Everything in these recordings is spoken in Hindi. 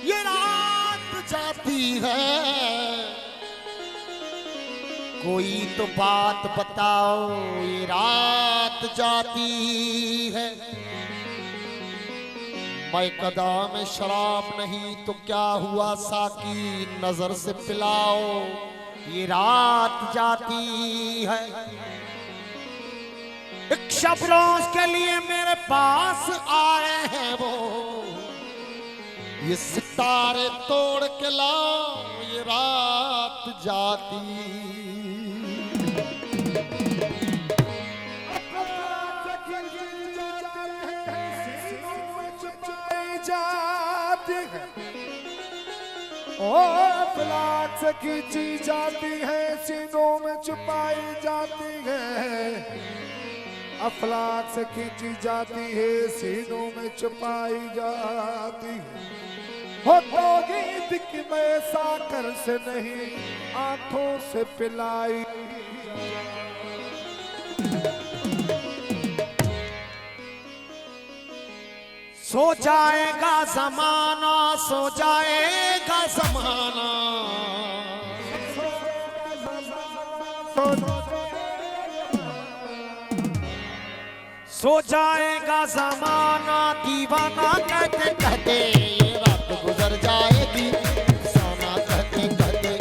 ये रात जाती है, कोई तो बात बताओ, ये रात जाती है। मैं कदा में शराब नहीं तो क्या हुआ साकी, नजर से पिलाओ, ये रात जाती है। एक शबरोज के लिए मेरे पास आए हैं वो, ये सितारे तोड़ के लाओ, ये रात जाती। अफलाक से खींची जाती है, सीनों में छुपाई जाती है। अफलाक से खींची जाती है, सीनों में छुपाई जाती है। हो तो गीत में साकर से नहीं, आंखों से पिलाई। सो जाएगा जमाना, सो जाएगा जमाना, सो जाएगा जमाना। दीवाना कहते कहते ये रात गुजर जाएगी, अफसाना कहते कहते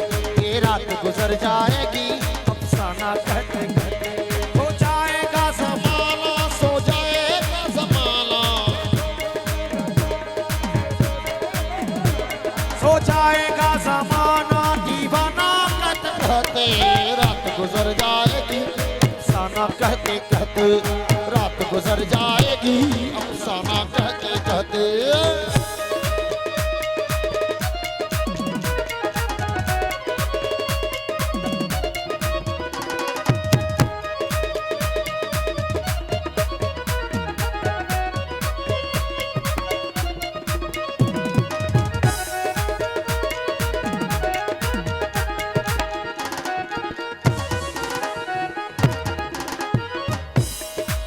ये रात गुजर जाएगी, अफसाना कहते कहते। सो जाएगा जमाना, सो जाएगा जमाना, सो जाएगा जमाना। दीवाना कहते कहते रात गुजर जाएगी, अफसाना कहते कहते रात गुजर जाएगी, अफसाना कहते कहते।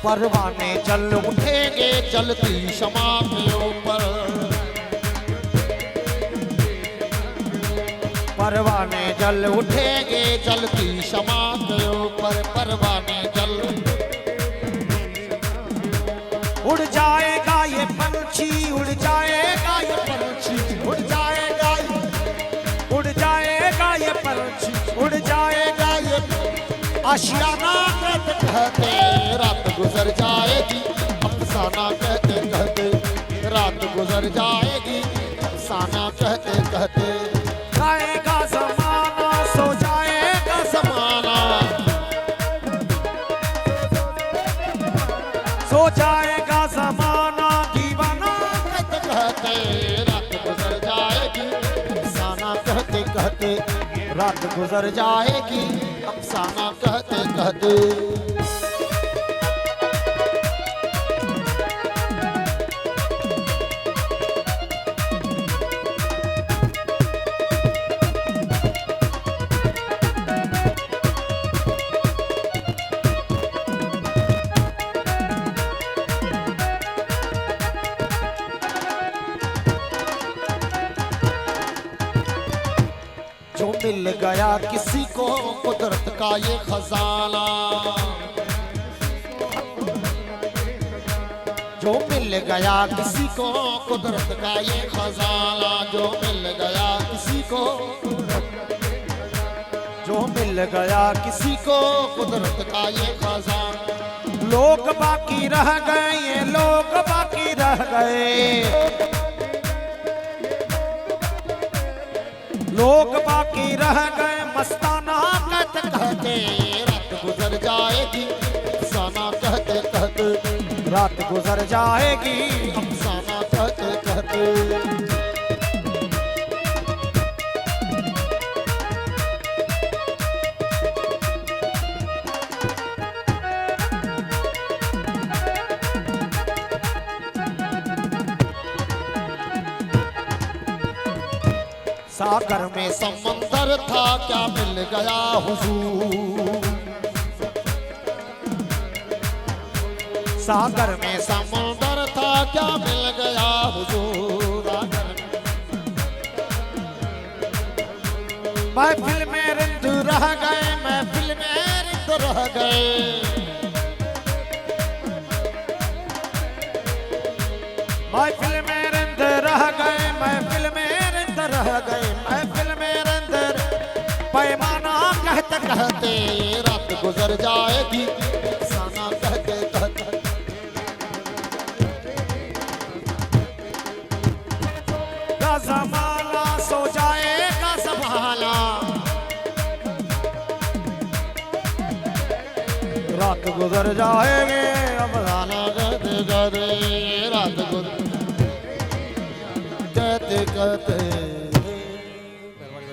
परवाने जल उठेंगे जलती शमा के ऊपर, परवाने जल उठेंगे जलती शमा के ऊपर। परवाने जल उड़ जाएगा ये पंछी, उड़ जाएगा ये पंछी, उड़ जाएगा, उड़ जाएगा ये पंछी, उड़ जाएगा ये। आशियाना कहते कहते रात गुजर जाएगी, अफसाना कहते कहते रात गुजर जाएगी, अफसाना कहते कहते। जाएगा ज़माना, सो जाएगा ज़माना, सो जाएगा ज़माना। दीवाना कहते कहते रात गुजर जाएगी, अफसाना कहते कहते रात गुजर जाएगी, अफसाना कहते कहते। जो मिल गया किसी को कुदरत का ये खजाना, जो मिल गया किसी को कुदरत का ये खजाना, जो मिल गया किसी को, जो मिल गया किसी को कुदरत का ये खजाना। लोग बाकी रह गए, ये लोग बाकी रह गए, लोग बाकी रह गए। मस्ताना कहते कहते रात गुजर जाएगी, अफसाना कहते कहते रात गुजर जाएगी, अफसाना कहते कहते। सागर में समंदर था क्या मिल गया हुजूर, सागर में समंदर था क्या मिल गया हुजूर, महफिल में रिंद रह गए, महफिल में रिंद रह गए। महफिल में रिंद रह गए, महफिल में रिंद रह गए, महफिल में रिंद। पैमाना कहते कहते ये रात गुजर जाएगी, अफसाना कहते कहते। ज़माना सो जाएगा ज़माना, रात गुजर जाएगी अफसाना कहते कहते, रात गुजर कहते कहते।